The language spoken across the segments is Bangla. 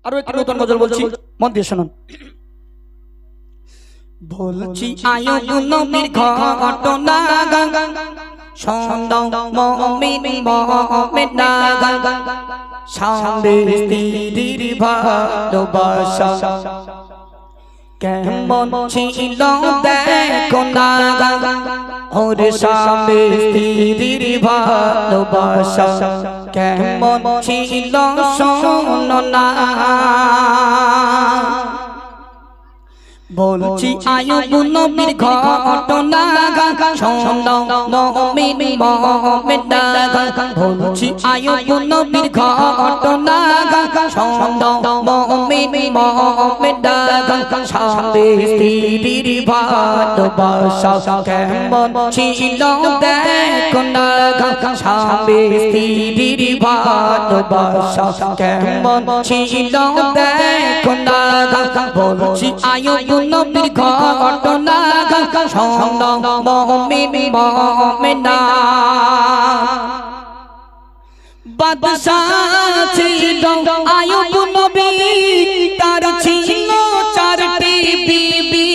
আরো একটি নতুন গজল বলছি, মন দিয়ে শুনুন। বলছি আয়ুব নবীর ঘটনা সন্দেহ মুমিন মুমিনা স্বামী স্ত্রীর ভালোবাসা কেমন ছিল দেখো না ওরে স্বামী স্ত্রীর ভালোবাসা কেমন ছিল শোনো না। বলছি আয়ুব নবীর ঘটনা শোনো মুমিন মুমিনা বলছি আয়ুব নবীর ঘটনা শোনো মুমিন মুমিনা স্বামী স্ত্রীর ভালোবাসা কেমন ছিল দেখো না স্বামী স্ত্রীর ভালোবাসা কেমন ছিল দেখো না। বলছি আয়ুব নবীর ঘটনা শোনো মুমিন মুমিনা বাদশাহ ছিল আয়ুব নবী তার ছিল চারটি বিবি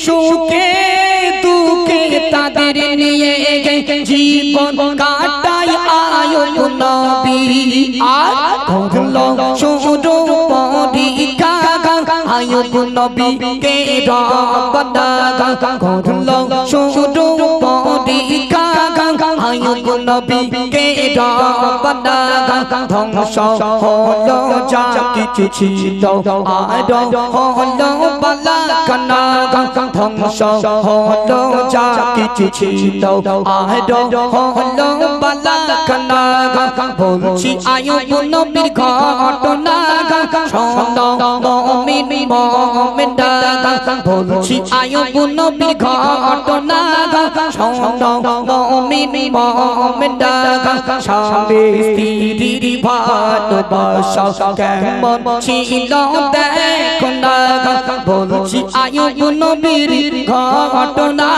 সুখে দুঃখে তাদের নিয়ে জীবন কাটায় আয়ুব নবী। আর করলো শুরু পরীক্ষা আয়ুব নবীকে রব্বানা করলো শুরু পরীক্ষা আয়ুব নবীকে রব্বানা ধ্বংস হলো যা কিছু ছিল আর হলো বালাখানা ধ্বংস হলো যা কিছু ছিল আর হলো বালাখানা। বলছি আয়ুব নবীর ঘটনা শোনো মুমিন মুমিনা বলছি আয়ুব নবীর ঘটনা শোনো মুমিন মুমিনা স্বামী স্ত্রীর ভালোবাসা কেমন ছিল দেখো না। বলছি আয়ুব নবীর ঘটনা।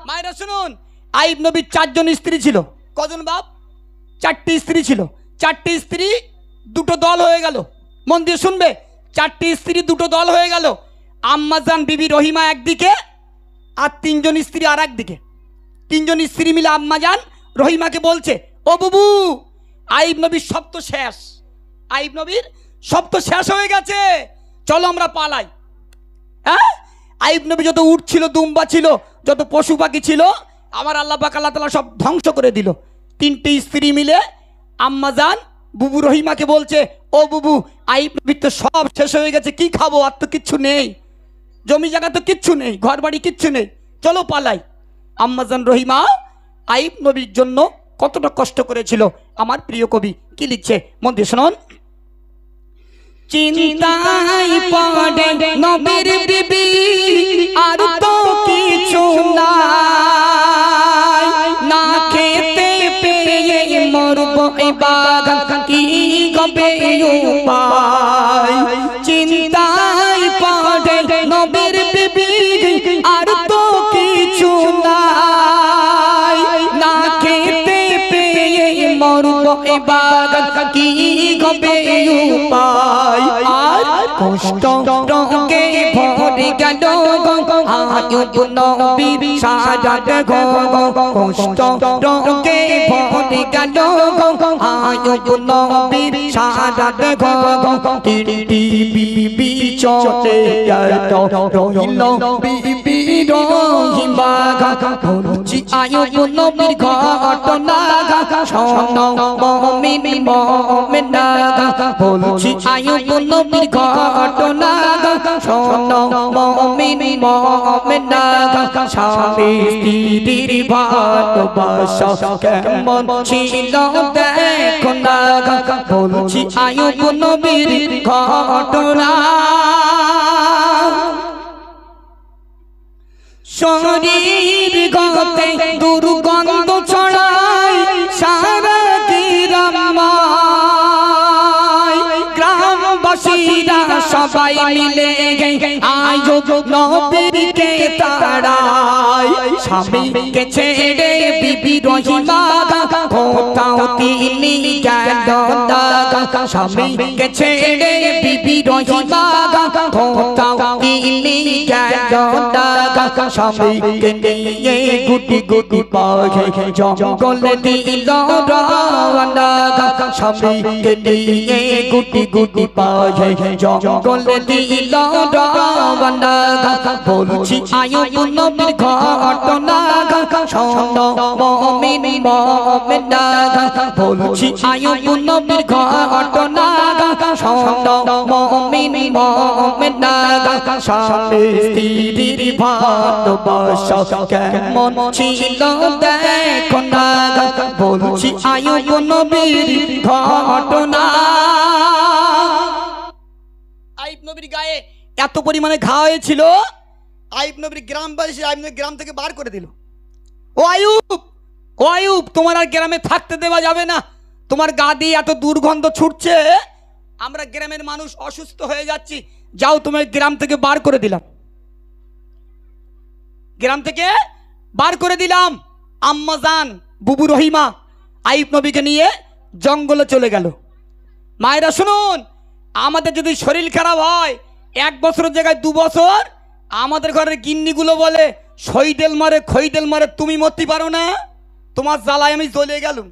মায়েরা শুনুন, আয়ুব নবীর 4 জন স্ত্রী ছিল। কজন বাপ? 4টি স্ত্রী ছিল। 4টি স্ত্রী দুটো দল হয়ে গেল। মন দিয়ে শুনবে, 4টি স্ত্রী দুটো দল হয়ে গেল। আম্মাজান বিবি রহিমা একদিকে আর 3 জন স্ত্রী আর একদিকে। 3 জন স্ত্রী মিলে আম্মাজান রহিমাকে বলছে, ও বুবু আয়ুব নবীর সব তো শেষ, আয়ুব নবীর সব তো শেষ হয়ে গেছে, চলো আমরা পালাই। হ্যাঁ, আয়ুব নবী যত উট ছিল, দুম্বা ছিল, যত পশু পাখি ছিল আমার আল্লাহ পাক আল্লাহ তাআলা সব ধ্বংস করে দিল। 3টি স্ত্রী মিলে আম্মাজান বুবু রহিমাকে বলছে, ও বুবু আয়ুব নবীর তো সব শেষ হয়ে গেছে, কি খাবো, আর তো কিচ্ছু নেই, জমি জায়গা তো কিচ্ছু নেই, ঘর বাড়ি কিচ্ছু নেই, চলো পালাই। আম্মাজান রহিমা আয়ুব নবীর জন্য কতটা কষ্ট করেছিল আমার প্রিয় কবি কি লিখছে, মন দিয়ে শুনুন। চিন্তায় পড়ে নবীর বিবি আর তো কিছু নাই, না খেতে পেয়ে মরব এবার কি হবে উপায়। চিন্তায় পড়ে নবীর বিবি আর তো কিছু নাই, না খেতে পেয়ে মরব এবার কি হবে উপায়। আর কষ্ট রঙে ভরে গেল আয়ুব নবীর সারাট গো, কষ্ট রঙে ভরে গেল আয়ুব নবীর সারাট গো। 3টি বিবি চলে গেল রহিল বিবি রহিমা। বলছি আয়ুব নবীর ঘটনা শোনো মুমিন মুমিনা বলছি আয়ুব নবীর ঘটনা শোনো মুমিন মুমিনা স্বামী স্ত্রীর ভালোবাসা কেমন ছিল দেখো না। বলছি আয়ুব নবীর ঘটনা। শরীর গতে দুর্গন্ধ ছড়ায় সারা গ্রামবাসীরা সবাই মিলে আয়ুব নবীকে তাড়ায়। স্বামীকে ছেড়ে বিবি রহিমা কোথাও তিনি গেল না স্বামীকে ছেড়ে বিবি রহিমা কোথাও তিনি গেল না স্বামীকে নিয়ে গুটি গুটি পায়ে জঙ্গলে দিল রওনা স্বামীকে নিয়ে গুটি গুটি পায়ে জঙ্গলে দিল রওনা বলছি আয়ুব নবীর ঘটনা শোনো মুমিন মুমিনা বলছি আয়ুব নবীর ঘটনা শোনো মুমিন মুমিনা স্বামী স্ত্রীর ভালোবাসা কেমন ছিল দেখো না বলছি আয়ুব নবীর ঘটনা। আয়ুব নবীর গায়ে এত পরিমাণে ঘা হয়েছিল, আয়ুব নবীর গ্রামবাসী আয়ুব নবীর গ্রাম থেকে বার করে দিল। ও আয়ুব তোমার আর গ্রামে থাকতে দেওয়া যাবে না, তোমার গা দিয়ে এত দুর্গন্ধ ছুটছে, আমরা গ্রামের মানুষ অসুস্থ হয়ে যাচ্ছি, যাও তোমার গ্রাম থেকে বার করে দিলাম। গ্রাম থেকে বার করে দিলাম। আম্মা জান বুবু রহিমা আয়ুব নবীকে নিয়ে জঙ্গলে চলে গেল। মায়েরা শুনুন, আমাদের যদি শরীর খারাপ হয় 1 বছরের জায়গায় 2 বছর, আমাদের ঘরের গিন্নিগুলো বলে শহীদেল মারে তুমি মরতে পারো না, তোমার জ্বালায় আমি জ্বলে গেলুম।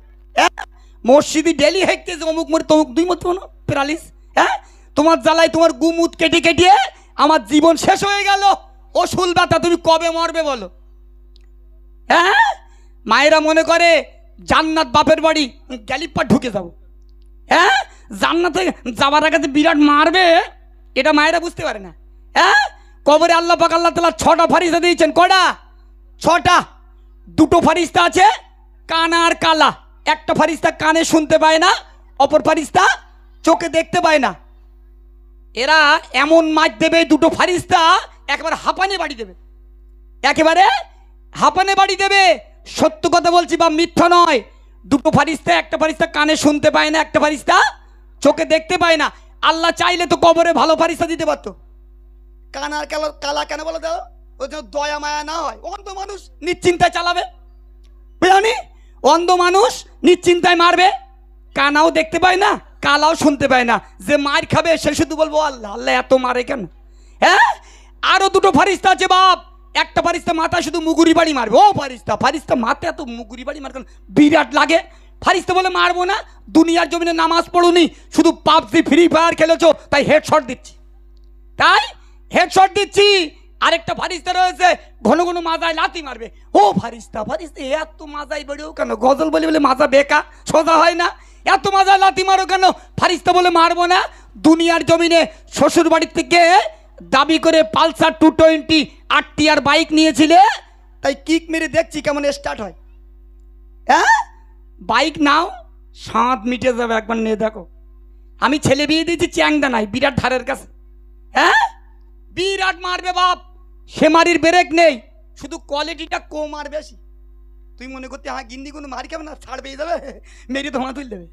মসজিদে ডেলি হেঁকতেছে অমুক মরে তমুক, দুই মরতে পারো প্যারালিস। তোমার জ্বালায় তোমার গুমুত কেটে কেটে আমার জীবন শেষ হয়ে গেল, অসুল ব্যথা, তুমি কবে মরবে বলো? মায়েরা মনে করে জান্নাত বাপের বাড়ি, গ্যালিপার ঢুকে যাবো। জান্নাতে যাবার আগে বিরাট মারবে, এটা মায়েরা বুঝতে পারে না। কবরে আল্লাহ পাক আল্লাহ তাআলা 6টা ফারিস্তা দিয়েছেন। কটা? 6টা। 2টো ফারিস্তা আছে কানা আর কালা। একটা ফারিস্তা কানে শুনতে পায় না, অপর ফারিস্তা চোখে দেখতে পায় না। এরা এমন মাছ দেবে, 2টো ফারিস্তা একেবারে হাঁপানে বাড়ি দেবে, একেবারে হাঁপানে বাড়ি দেবে। সত্য কথা বলছি বা মিথ্যা নয়, 2টো ফারিস্তা, একটা ফারিস্তা কানে শুনতে পায় না, একটা ফারিস্তা চোখে দেখতে পায় না। আল্লাহ চাইলে তো কবরে ভালো ফারিস্তা দিতে পারতো। কানার কালা কেন বলো দাও? ওই জন্য দয়া মায়া না হয়, অন্ধ মানুষ নিশ্চিন্তায় চালাবে, বুঝলি? অন্ধ মানুষ নিশ্চিন্তায় মারবে, কানাও দেখতে পায় না, কালাও শুনতে পায় না। যে মার খাবে সে শুধু বলবো আল্লাহ আল্লাহ এত মারে কেন? আরো 2টো ফারিস্তা আছে বাপ। একটা ফারিস্তা মাথা শুধু মুগুরি বাড়ি মারবে। ও ফারিস্তা মাথা এত মুগুরি বাড়ি মার, বিরাট লাগে। ফারিস্তা বলে মারবো না, দুনিয়ার জমিনে নামাজ পড়ুনি, শুধু পাবজি ফ্রি ফায়ার খেলেছো তাই হেডশট দিচ্ছি। আরেকটা ফারিস্তা রয়েছে ঘন ঘন মাজায় লাথি মারবে। ও ফারিস্তা এত মাজায় বেড়েও কেন? গজল বলে মাজা বেকা সোজা হয় না, এত মাজায় লাথি মারো কেন? ফারিস্তা বলে মারবো না। দুনিয়ার জমিনে শ্বশুর বাড়ির থেকে দাবি করে পালসার 220 8 বাইক নিয়েছিলে, তাই কিক মেরে দেখছি কেমন স্টার্ট হয়। বাইক নাও, স্বাদ মিটে যাবে, একবার নিয়ে দেখো। আমি ছেলে বিয়ে দিয়েছি চ্যাংদা নাই, বিরাট ধারের কাছে। বিরাট মারবে বাপ, সে মারির ব্রেক নেই, শুধু কোয়ালিটিটা কম আর বেশি। তুই মনে করতে হ্যাঁ গিন্নি কোনো মারি খাবে না, ছাড় পেয়ে যাবে, মেরে তোমার তুলে দেবে।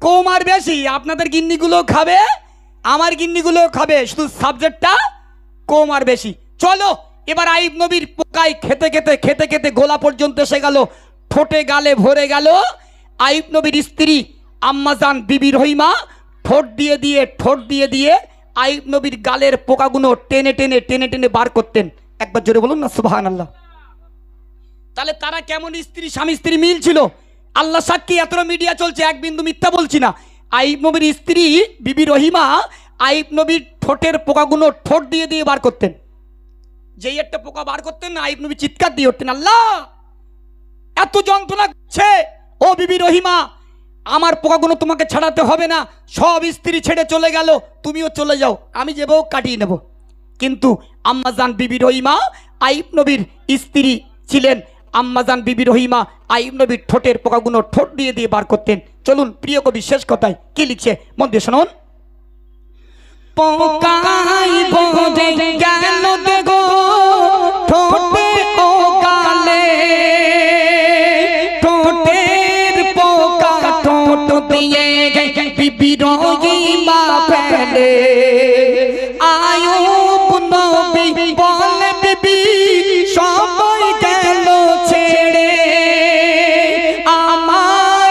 কম আর বেশি, আপনাদের গিন্নিগুলো খাবে, আমার গিন্নিগুলো খাবে, শুধু সাবজেক্টটা কম আর বেশি। চলো এবার আইব নবীর পোকায় খেতে খেতে খেতে খেতে গোলা পর্যন্ত এসে গেল, ঠোঁটে গালে ভরে গেল। আইব নবীর স্ত্রী আম্মাজান বিবি রহিমা ঠোঁট দিয়ে দিয়ে আইব নবীর গালের পোকাগুলো টেনে টেনে টেনে টেনে বার করতেন। একবার জোরে বলুন না সুবহানাল্লাহ। তাহলে তারা কেমন স্বামী স্ত্রী মিল ছিল? আল্লাহ সাক্ষী, এতটা মিডিয়া চলছে, এক বিন্দু মিথ্যা বলছি না। আইব নবীর স্ত্রী বিবি রহিমা আইব নবীর ঠোঁটের পোকাগুলো ঠোঁট দিয়ে দিয়ে বার করতেন। যেই একটা পোকা বার করতেন না, আইব নবী চিৎকার দিয়ে উঠতেন, আল্লাহ এত যন্ত্রণা করছে, ও বিবি রহিমা আমার পোকাগুলো তোমাকে ছাড়াতে হবে না, সব স্ত্রী ছেড়ে চলে গেল, তুমিও চলে যাও, আমি যে বউ কাটিয়ে নেব। কিন্তু আম্মাজান বিবি রহিমা আইব নবীর স্ত্রী ছিলেন। আম্মাজান বিবি রহিমা আইব নবীর ঠোঁটের পোকাগুলো ঠোঁট দিয়ে দিয়ে বার করতেন। চলুন প্রিয় কবি শেষ কথায় কি লিখছে মন দিয়ে শুনুন। পোকাই ভরে গেল দেখো ঠোঁটে ও গালে, ঠোঁটের পোকা ঠোঁট দিয়ে বিবি রহিমা ফেলে। আয়ুব নবী বলে বিবি সবাই গেল ছেড়ে, আমার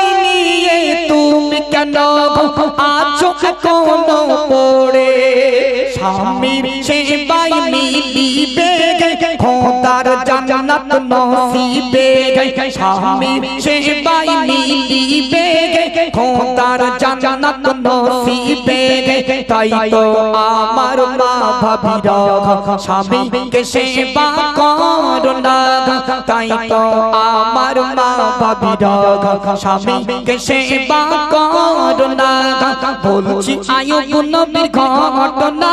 স্বামীর সেবাই মিলিবে খোদার জান্নাত নসিবে স্বামীর সেবাই মিলিবে খোদার জান্নাত নসিবে তাই তো আমার মা ভাবিরা স্বামীকে সেবা করো না তাই তো আমার মা ভাবিরা স্বামীকে সেবা করো না বলছি আয়ুব নবীর ঘটনা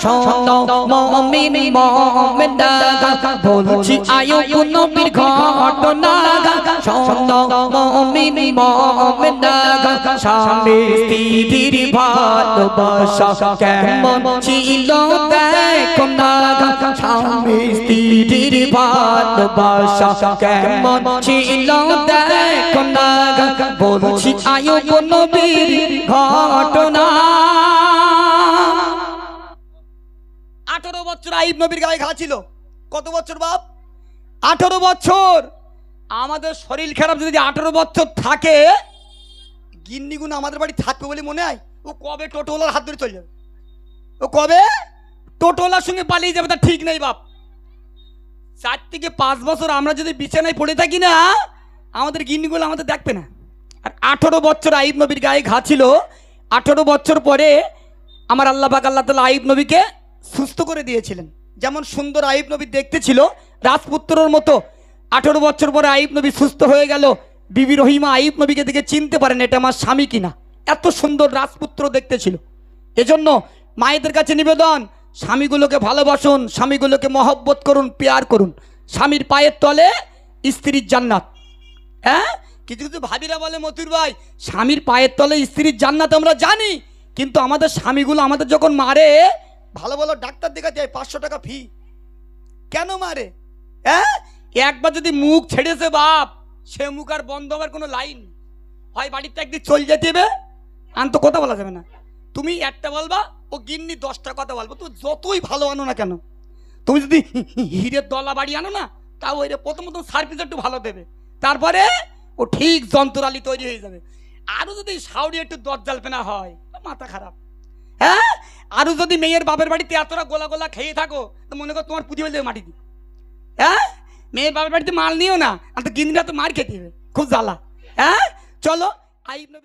শোনো মুমিন মুমিনা বলছি আয়ুব নবীর ঘটনা শোনো মুমিন মুমিনা স্বামী স্ত্রীর ভালোবাসা কেমন ছিল দেখো না স্বামী স্ত্রীর ভালোবাসা কেমন ছিল দেখো না বলছি আয়ুব নবীর ঘটনা 18 বছর আইয়ুব নবীর গায়ে ঘা ছিল। কত বছর বাপ? 18 বছর। আমাদের শরীর খারাপ যদি 18 বছর থাকে, গিন্নিগুণ আমাদের বাড়ি থাকবে বলে মনে হয়? ও কবে টোটোওয়ালার হাত ধরে চলে যাবে, ও কবে টোটোওয়ালার সঙ্গে পালিয়ে যাবে তার ঠিক নেই বাপ। 4 থেকে 5 বছর আমরা যদি বিছানায় পড়ে থাকি না, আমাদের গিন্নিগুলো আমাদের দেখবে না। আর 18 বছর আইয়ুব নবীর গায়ে ঘা ছিল। 18 বছর পরে আমার আল্লাহ পাক আল্লাহ তাআলা আইয়ুব নবীকে সুস্থ করে দিয়েছিলেন। যেমন সুন্দর আইয়ুব নবী দেখতে ছিল রাজপুত্রের মতো, 18 বছর পরে আইয়ুব নবী সুস্থ হয়ে গেল। বিবি রহিমা আইয়ুব নবীকে দেখে চিনতে পারেন এটা আমার স্বামী কিনা, এত সুন্দর রাজপুত্র দেখতে ছিল। এজন্য মায়েদের কাছে নিবেদন, স্বামীগুলোকে ভালোবাসুন, স্বামীগুলোকে মহব্বত করুন, পেয়ার করুন। স্বামীর পায়ের তলে স্ত্রীর জান্নাত। হ্যাঁ, কিছু কিছু ভাবিরা বলে মতুর ভাই স্বামীর পায়ের তলে স্ত্রীর জান্নাত আমরা জানি, কিন্তু আমাদের স্বামীগুলো আমাদের যখন মারে, ভালো ভালো ডাক্তার দেখাতে যায় 500 টাকা ফি, কেন মারে? হ্যাঁ, একবার যদি মুখ ছেড়েছে বাপ, সে মুখ আর বন্ধ হওয়ার কোনো লাইন হয়। বাড়িতে একদিন চল যেতে হবে, আন তো কথা বলা যাবে না। তুমি একটা বলবা, ও গিন্নি 10টা কথা বলবো। তো যতই ভালো আনো না কেন, তুমি যদি হিরের দলা বাড়ি আনো না, তাও ওই প্রথম সার্ভিস একটু ভালো দেবে, তারপরে ও ঠিক যন্ত্রালি তৈরি হয়ে যাবে। আরও যদি সাউরি একটু দরজালপেনা হয়, মাথা খারাপ। হ্যাঁ, আরও যদি মেয়ের বাপের বাড়িতে এতটা গোলা গোলা খেয়ে থাকো, তো মনে করো তোমার পুঁজি হয়ে মাটি দিই। হ্যাঁ, মেয়ের বাপের বাড়িতে মাল নিও না, আর তো গিন্নিরা তো মার খেতে হবে, খুব জ্বালা। হ্যাঁ, চলো আইয়ুব নবী